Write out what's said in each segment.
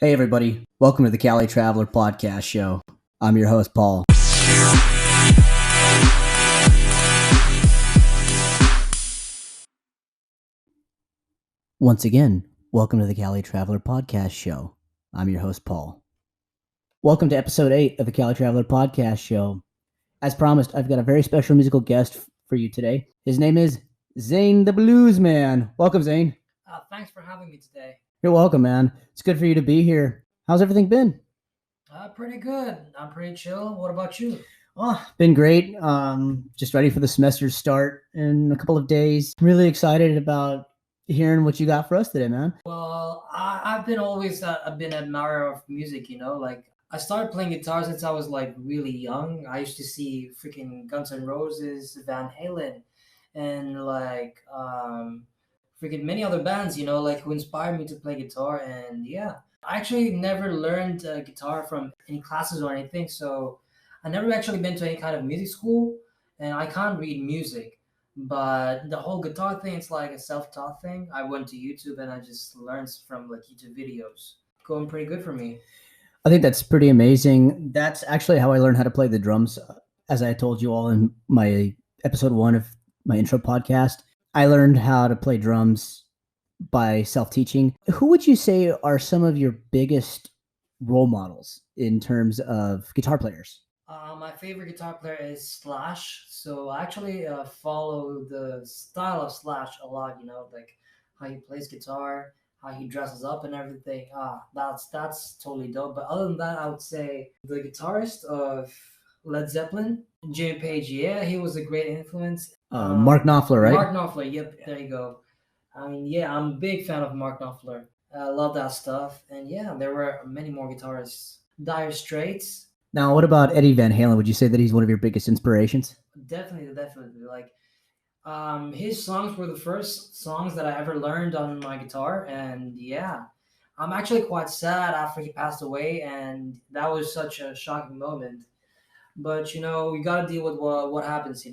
Hey, everybody. Welcome to the Calitraveler podcast show. I'm your host, Paul. Once again, welcome to the Calitraveler podcast show. I'm your host, Paul. Welcome to episode 8 of the Calitraveler podcast show. As promised, I've got a very special musical guest for you today. His name is Zayn the Bluesman. Welcome, Zayn. Thanks for having me today. You're welcome, man. It's good for you to be here. How's everything been? Pretty good. I'm pretty chill. What about you? Oh, been great. Just ready for the semester start in a couple of days. Really excited about hearing what you got for us today, man. Well, I've been always been an admirer of music, Like, I started playing guitar since I was, really young. I used to see freaking Guns N' Roses, Van Halen, and, freaking many other bands, who inspired me to play guitar. And, yeah. I actually never learned guitar from any classes or anything, so I never actually been to any kind of music school, and I can't read music. But the whole guitar thing, it's like a self-taught thing. I went to YouTube and I just learned from YouTube videos. Going pretty good for me. I think that's pretty amazing. That's actually how I learned how to play the drums. As I told you all in my episode 1 of my intro podcast, I learned how to play drums by self-teaching. Who would you say are some of your biggest role models in terms of guitar players? My favorite guitar player is Slash. So I actually follow the style of Slash a lot. Like how he plays guitar, how he dresses up, and everything. That's totally dope. But other than that, I would say the guitarist of Led Zeppelin, Jimmy Page. Yeah, he was a great influence. Mark Knopfler, right? Mark Knopfler. Yep, there you go. I mean, yeah, I'm a big fan of Mark Knopfler. I love that stuff. And yeah, there were many more guitarists. Dire Straits. Now, what about Eddie Van Halen? Would you say that he's one of your biggest inspirations? Definitely. His songs were the first songs that I ever learned on my guitar. And yeah, I'm actually quite sad after he passed away. And that was such a shocking moment. But, we got to deal with what happens.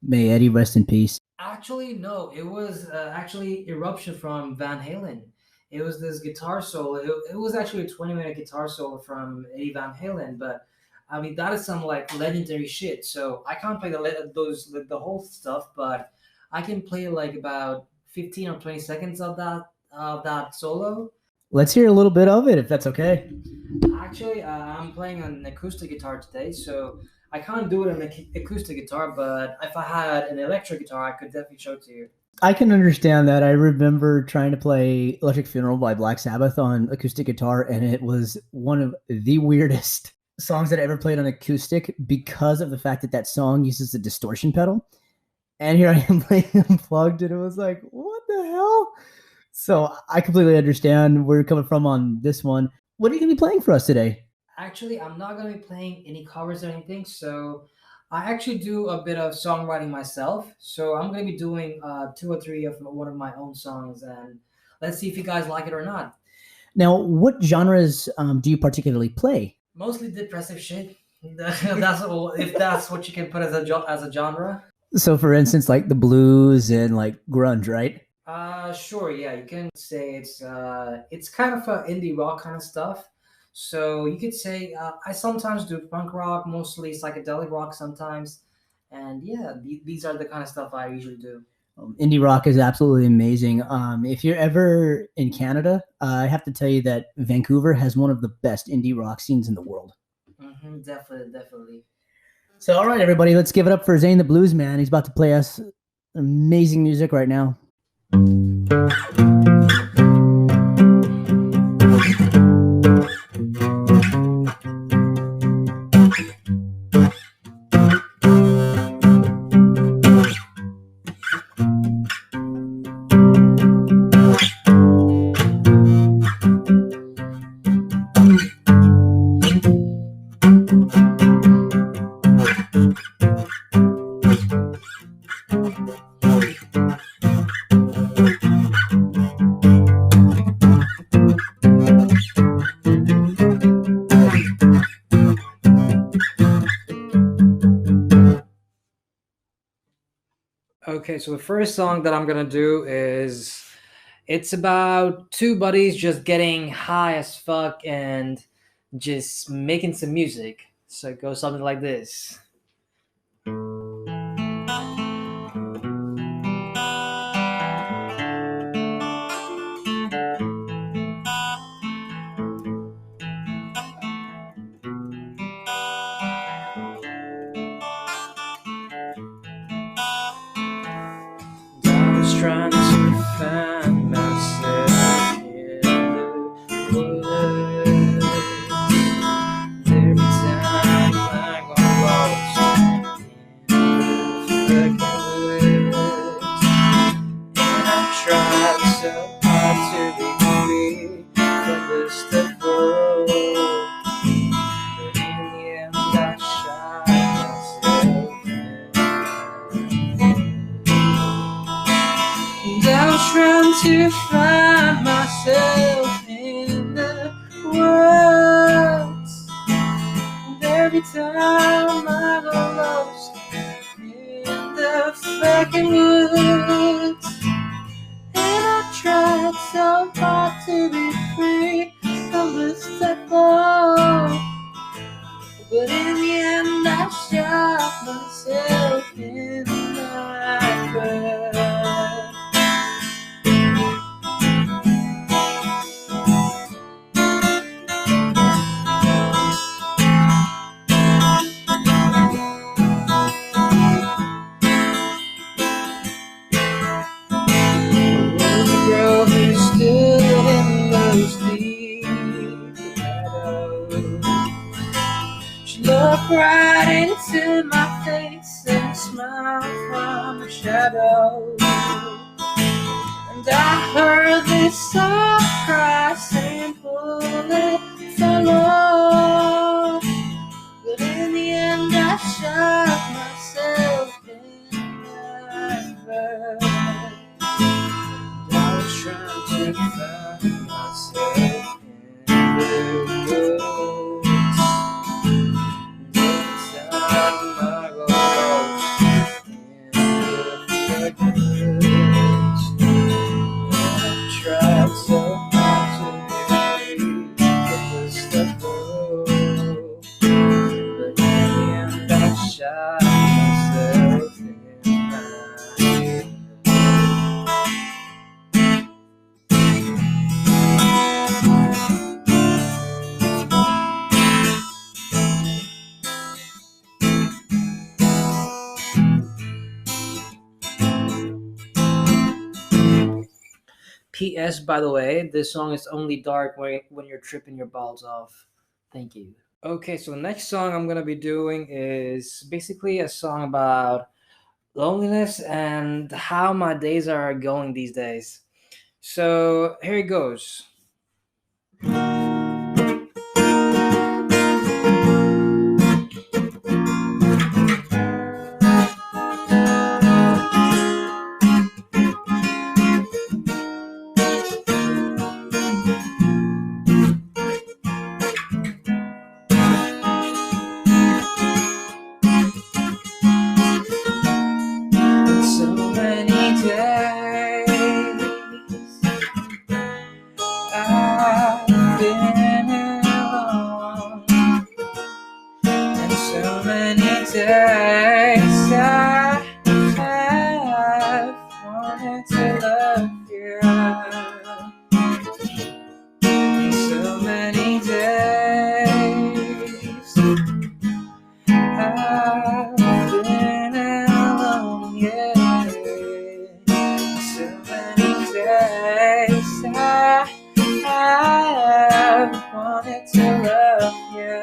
May Eddie rest in peace. Actually, no, it was actually Eruption from Van Halen. It was this guitar solo. It was actually a 20-minute guitar solo from Eddie Van Halen, but I mean that is some legendary shit. So I can't play the whole stuff, but I can play about 15 or 20 seconds of that solo. Let's hear a little bit of it, if that's okay. Actually, I'm playing an acoustic guitar today, so I can't do it on an acoustic guitar, but if I had an electric guitar, I could definitely show it to you. I can understand that. I remember trying to play Electric Funeral by Black Sabbath on acoustic guitar, and it was one of the weirdest songs that I ever played on acoustic because of the fact that that song uses a distortion pedal. And here I am playing unplugged, and it was like, what the hell? So I completely understand where you're coming from on this one. What are you going to be playing for us today? Actually, I'm not going to be playing any covers or anything, so I actually do a bit of songwriting myself. So I'm going to be doing 2 or 3 of one of my own songs, and let's see if you guys like it or not. Now, what genres do you particularly play? Mostly depressive shit. That's if that's what you can put as a genre. So, for instance, like the blues and like grunge, right? Sure, yeah, you can say it's kind of indie rock kind of stuff. So you could say I sometimes do punk rock, mostly psychedelic rock sometimes, and yeah, these are the kind of stuff I usually do. Indie rock is absolutely amazing. If you're ever in Canada, I have to tell you that Vancouver has one of the best indie rock scenes in the world. Definitely. So, all right, everybody, let's give it up for Zayn the Bluesman. He's about to play us amazing music right now. Okay, so the first song that I'm gonna do is It's about two buddies just getting high as fuck and just making some music. So it goes something like this. I was trying to find myself in the woods. Every time I go lost in the fucking woods, and I tried so hard to be free from this stuff world, but in the end I shot myself and I was trying to find myself in the woods. And every time I go lost in the fucking woods, and I tried so hard to be free from this cycle, but in the end I shot myself in my bed. Girl who stood in those deep shadows, she looked right into my face and smiled from the shadows. And I heard this soft cry saying, pull it follow. But in the end I shot myself in my bed. I was trying to find myself in the woods. Every time I go lost in the woods, I tried so hard to be free from this stuff world, but in the end I shot myself in my head. P.S. By the way, this song is only dark when you're tripping your balls off. Thank you. Okay, so the next song I'm gonna be doing is basically a song about loneliness and how my days are going these days. So here it goes. So many days I've been alone, and so many days I have wanted to love you. And so many days I've been alone, yeah. So many days I've wanted to love you.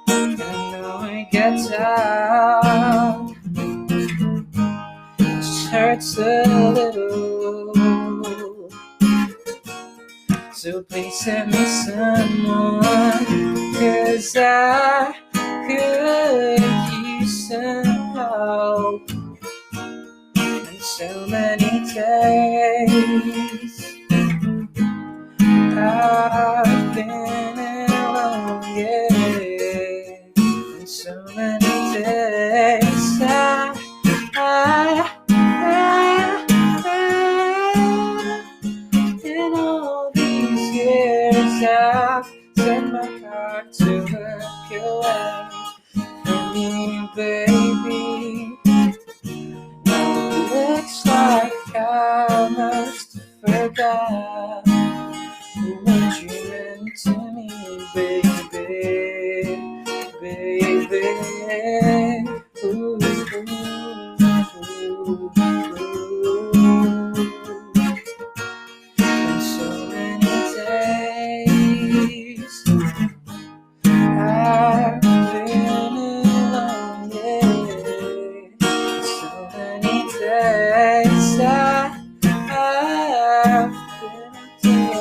I know it gets out, just hurts a little. So please send me someone, 'cause I could use some help. And so many days I've been alone, yeah. And so many days I years I've set my heart to work away from you, baby. Now it looks like I must have forgot what you meant to me, baby, baby. Ooh, ooh, ooh. And so many days I've been alone, yeah. So many days I've been alone, yeah.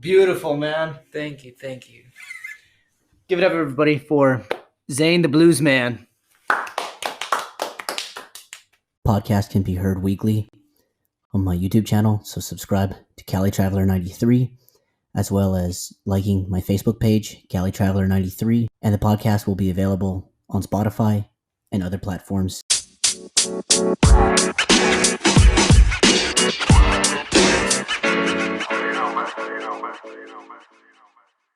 Beautiful, man. Thank you, thank you. Give it up, everybody, for Zayn the Bluesman. Podcast can be heard weekly on my YouTube channel, so subscribe to Calitraveler 93, as well as liking my Facebook page, Calitraveler 93, and the podcast will be available on Spotify and other platforms.